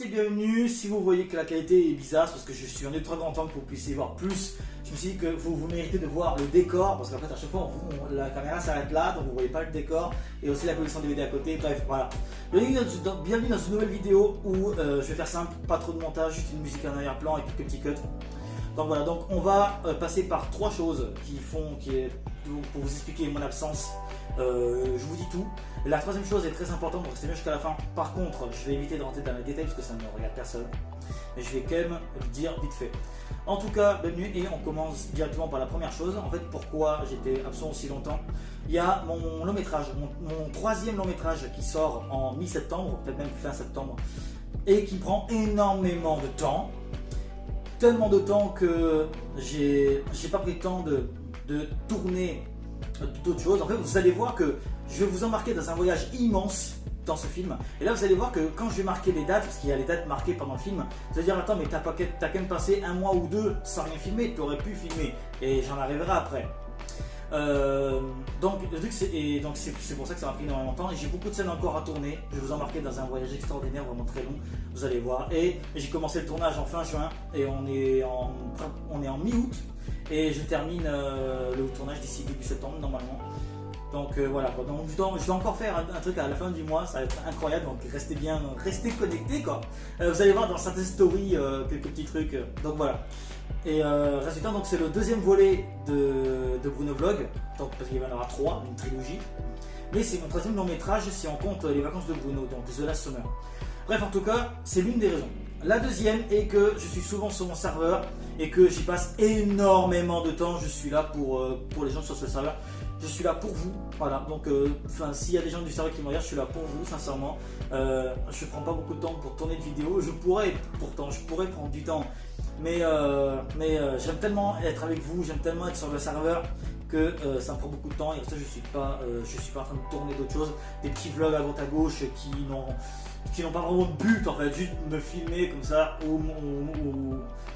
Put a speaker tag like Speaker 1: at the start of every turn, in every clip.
Speaker 1: et bienvenue. Si vous voyez que la qualité est bizarre, c'est parce que je suis en ultra grand temps que vous puissiez voir plus. Je me suis dit que vous méritez de voir le décor, parce qu'en fait à chaque fois la caméra s'arrête là, donc vous ne voyez pas le décor, et aussi la collection DVD à côté, bref voilà. Bienvenue dans une nouvelle vidéo où je vais faire simple, pas trop de montage, juste une musique en arrière-plan et quelques petits cuts. Donc voilà, donc on va passer par trois choses pour vous expliquer mon absence. Je vous dis tout. La troisième chose est très importante, donc restez bien jusqu'à la fin. Par contre, je vais éviter de rentrer dans les détails parce que ça ne regarde personne. Mais je vais quand même le dire vite fait. En tout cas, bienvenue et on commence directement par la première chose. En fait, pourquoi j'étais absent aussi longtemps? Il y a mon long métrage, mon troisième long métrage qui sort en mi-septembre, peut-être même fin septembre, et qui prend énormément de temps. Tellement de temps que j'ai pas pris le temps de tourner d'autres choses. En fait, vous allez voir que je vais vous embarquer dans un voyage immense dans ce film. Et là, vous allez voir que quand je vais marquer les dates, parce qu'il y a les dates marquées pendant le film, vous allez dire attends, mais t'as quand même passé un mois ou deux sans rien filmer, tu aurais pu filmer. Et j'en arriverai après. Donc le truc c'est pour ça que ça m'a pris énormément de temps et j'ai beaucoup de scènes encore à tourner. Je vais vous embarquer dans un voyage extraordinaire, vraiment très long, vous allez voir. Et j'ai commencé le tournage en fin juin et on est en mi-août et je termine le tournage d'ici début septembre normalement. Donc voilà quoi. Donc je dois encore faire un truc à la fin du mois, ça va être incroyable, donc restez connectés quoi. Vous allez voir dans certaines stories quelques petits trucs, donc voilà. Et résultat, donc c'est le deuxième volet de Bruno Vlog, donc, parce qu'il y en aura 3, une trilogie. Mais c'est mon troisième long métrage si on compte les vacances de Bruno, donc The Last Summer. Bref, en tout cas, c'est l'une des raisons. La deuxième est que je suis souvent sur mon serveur et que j'y passe énormément de temps. Je suis là pour les gens sur ce serveur. Je suis là pour vous, voilà. Donc, s'il y a des gens du serveur qui me regardent, je suis là pour vous, sincèrement. Je ne prends pas beaucoup de temps pour tourner de vidéos. Je pourrais prendre du temps. Mais j'aime tellement être avec vous, j'aime tellement être sur le serveur que ça me prend beaucoup de temps et ça je suis pas en train de tourner d'autres choses, des petits vlogs à droite à gauche qui n'ont pas vraiment de but en fait, juste me filmer comme ça ou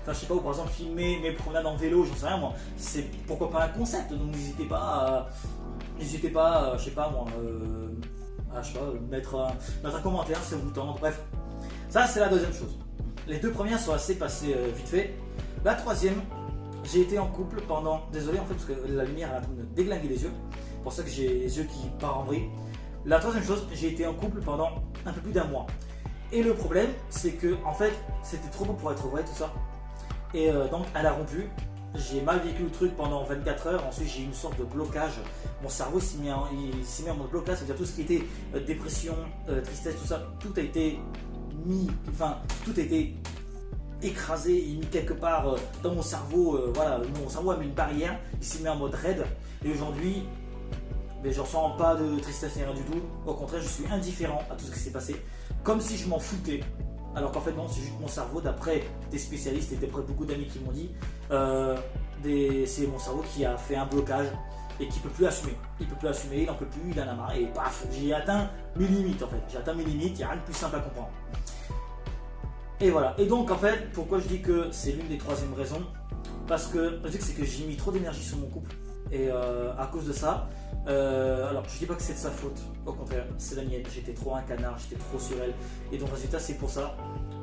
Speaker 1: enfin je sais pas, ou par exemple filmer mes promenades en vélo, j'en sais rien moi, c'est pourquoi pas un concept, donc n'hésitez pas je sais pas moi, mettre un commentaire si ça vous tente, bref, ça c'est la deuxième chose. Les deux premières sont assez passées vite fait. La troisième, j'ai été en couple pendant... Désolé en fait parce que la lumière est en train de me déglinguer les yeux. C'est pour ça que j'ai les yeux qui partent en vrille. La troisième chose, j'ai été en couple pendant un peu plus d'un mois. Et le problème, c'est que en fait, c'était trop beau pour être vrai tout ça. Et donc elle a rompu. J'ai mal vécu le truc pendant 24 heures. Ensuite, j'ai eu une sorte de blocage. Mon cerveau s'est mis en mode blocage. C'est-à-dire tout ce qui était dépression, tristesse, tout ça, tout a été écrasé et mis quelque part dans mon cerveau. Voilà, mon cerveau a mis une barrière, il s'est mis en mode raid. Et aujourd'hui, je ressens pas de tristesse ni rien du tout. Au contraire, je suis indifférent à tout ce qui s'est passé, comme si je m'en foutais. Alors qu'en fait non, c'est juste mon cerveau, d'après des spécialistes et d'après beaucoup d'amis qui m'ont dit, c'est mon cerveau qui a fait un blocage et qui peut plus assumer. Il peut plus assumer, il en peut plus, il en a marre et paf, j'ai atteint mes limites en fait. J'ai atteint mes limites, il n'y a rien de plus simple à comprendre. Et voilà. Et donc en fait, pourquoi je dis que c'est l'une des troisièmes raisons? Parce que le truc c'est que j'ai mis trop d'énergie sur mon couple. Et à cause de ça, alors je dis pas que c'est de sa faute, au contraire, c'est la mienne. J'étais trop un canard, j'étais trop sur elle. Et donc résultat, c'est pour ça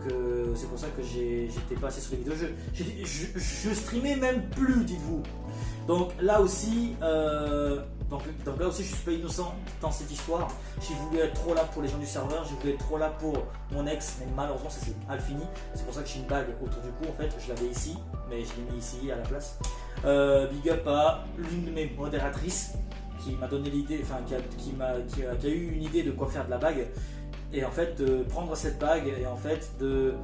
Speaker 1: que j'étais pas assez sur les vidéos. Je streamais même plus, dites-vous. Donc là aussi, je suis pas innocent dans cette histoire. J'ai voulu être trop là pour les gens du serveur, j'ai voulu être trop là pour mon ex, mais malheureusement ça s'est mal fini. C'est pour ça que j'ai une bague autour du cou en fait. Je l'avais ici, mais je l'ai mis ici à la place. Big up à l'une de mes modératrices qui m'a donné l'idée, enfin qui a eu une idée de quoi faire de la bague. Et en fait de prendre cette bague et en fait de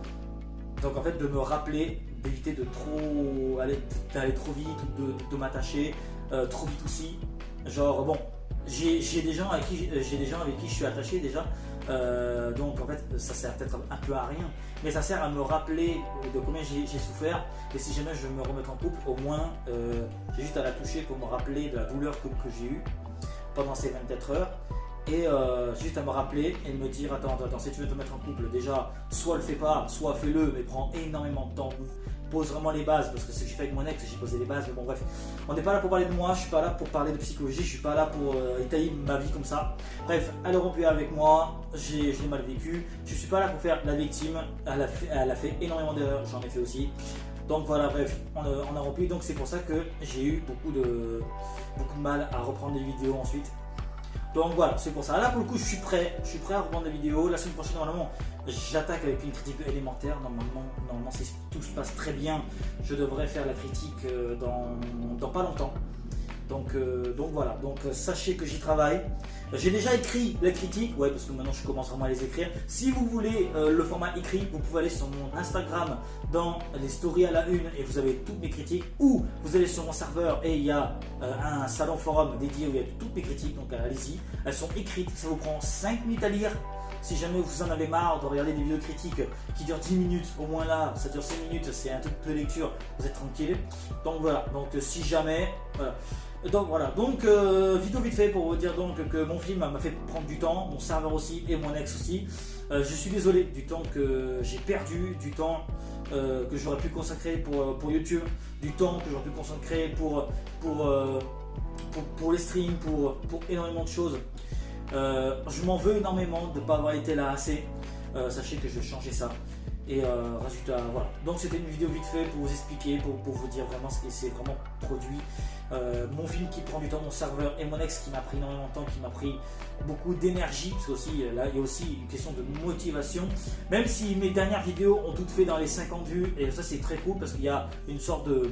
Speaker 1: me rappeler, d'éviter d'aller trop vite ou de m'attacher trop vite aussi. Genre bon, j'ai des gens avec qui je suis attaché déjà, donc en fait ça sert peut-être un peu à rien, mais ça sert à me rappeler de combien j'ai souffert. Et si jamais je veux me remettre en couple, au moins j'ai juste à la toucher pour me rappeler de la douleur que j'ai eue pendant ces 24 heures. Et juste à me rappeler et me dire attends, si tu veux te mettre en couple, déjà soit le fais pas, soit fais-le, mais prends énormément de temps pose vraiment les bases, parce que ce que j'ai fait avec mon ex, j'ai posé les bases, mais bon bref, on n'est pas là pour parler de moi, je suis pas là pour parler de psychologie, je suis pas là pour étayer ma vie comme ça. Bref, elle est rompue avec moi, je l'ai mal vécu, je suis pas là pour faire la victime, elle a fait énormément d'erreurs, j'en ai fait aussi. Donc voilà, bref, on a rompu, donc c'est pour ça que j'ai eu beaucoup de mal à reprendre des vidéos ensuite. Donc voilà, c'est pour ça. Là pour le coup, je suis prêt à reprendre des vidéos. La semaine prochaine, normalement, j'attaque avec une critique élémentaire. Normalement, si tout se passe très bien, je devrais faire la critique dans pas longtemps. Donc voilà, sachez que j'y travaille. J'ai déjà écrit la critique, ouais, parce que maintenant je commence vraiment à les écrire. Si vous voulez le format écrit, vous pouvez aller sur mon Instagram dans les stories à la une et vous avez toutes mes critiques. Ou vous allez sur mon serveur et il y a un salon forum dédié où il y a toutes mes critiques, donc allez-y. Elles sont écrites, ça vous prend 5 minutes à lire. Si jamais vous en avez marre de regarder des vidéos critiques qui durent 10 minutes, au moins là, ça dure 5 minutes, c'est un truc peu lecture, vous êtes tranquille. Donc voilà, si jamais, voilà. Donc vidéo vite fait pour vous dire donc que mon film m'a fait prendre du temps, mon serveur aussi et mon ex aussi. Je suis désolé du temps que j'ai perdu, du temps que j'aurais pu consacrer pour YouTube, du temps que j'aurais pu consacrer pour les streams, pour énormément de choses. Je m'en veux énormément de ne pas avoir été là assez. Sachez que je vais changer ça. Et résultat, voilà. Donc c'était une vidéo vite fait pour vous expliquer, pour vous dire vraiment ce qui s'est vraiment produit. Mon film qui prend du temps, mon serveur et mon ex qui m'a pris énormément de temps, qui m'a pris beaucoup d'énergie, parce que aussi, là il y a aussi une question de motivation. Même si mes dernières vidéos ont toutes fait dans les 50 vues, et ça c'est très cool parce qu'il y a une sorte de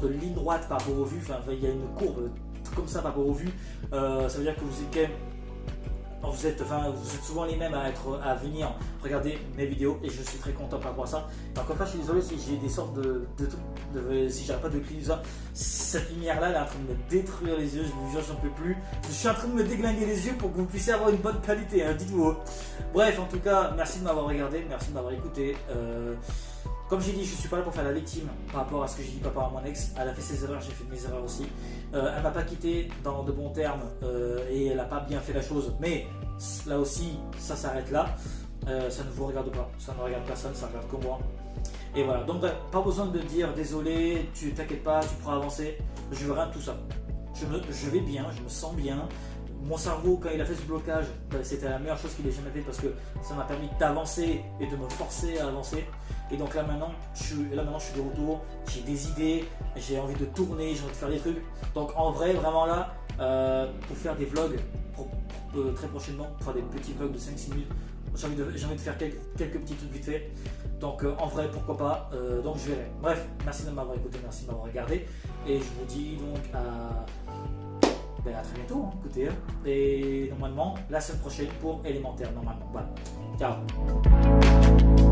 Speaker 1: ligne droite par rapport aux vues, enfin il y a une courbe comme ça par rapport aux vues. Ça veut dire que vous êtes quand même. Vous êtes souvent les mêmes à venir regarder mes vidéos et je suis très content par rapport à ça. Encore une fois, je suis désolé si j'ai des sortes de si j'arrive pas de cliquer ça. Cette lumière là elle est en train de me détruire les yeux, je vous jure, j'en peux plus. Je suis en train de me déglinguer les yeux pour que vous puissiez avoir une bonne qualité, hein, dites-vous. Bref, en tout cas, merci de m'avoir regardé, merci de m'avoir écouté. Comme j'ai dit, je ne suis pas là pour faire la victime par rapport à ce que j'ai dit par rapport à mon ex. Elle a fait ses erreurs, j'ai fait mes erreurs aussi. Elle ne m'a pas quitté dans de bons termes et elle n'a pas bien fait la chose. Mais là aussi, ça s'arrête là. Ça ne vous regarde pas, ça ne regarde personne, ça regarde que moi. Et voilà, donc pas besoin de dire désolé, tu t'inquiètes pas, tu pourras avancer. Je veux rien de tout ça. Je vais bien, je me sens bien. Mon cerveau, quand il a fait ce blocage, c'était la meilleure chose qu'il ait jamais fait parce que ça m'a permis d'avancer et de me forcer à avancer. Et donc là maintenant, je suis de retour, j'ai des idées, j'ai envie de tourner, j'ai envie de faire des trucs. Donc en vrai, vraiment là, pour faire des vlogs très prochainement, pour faire des petits vlogs de 5-6 minutes, j'ai envie de faire quelques petits trucs vite fait. Donc en vrai, pourquoi pas, donc je verrai. Bref, merci de m'avoir écouté, merci de m'avoir regardé. Et je vous dis donc à très bientôt, hein, écoutez. Et normalement, la semaine prochaine pour élémentaire, normalement. Voilà. Ciao.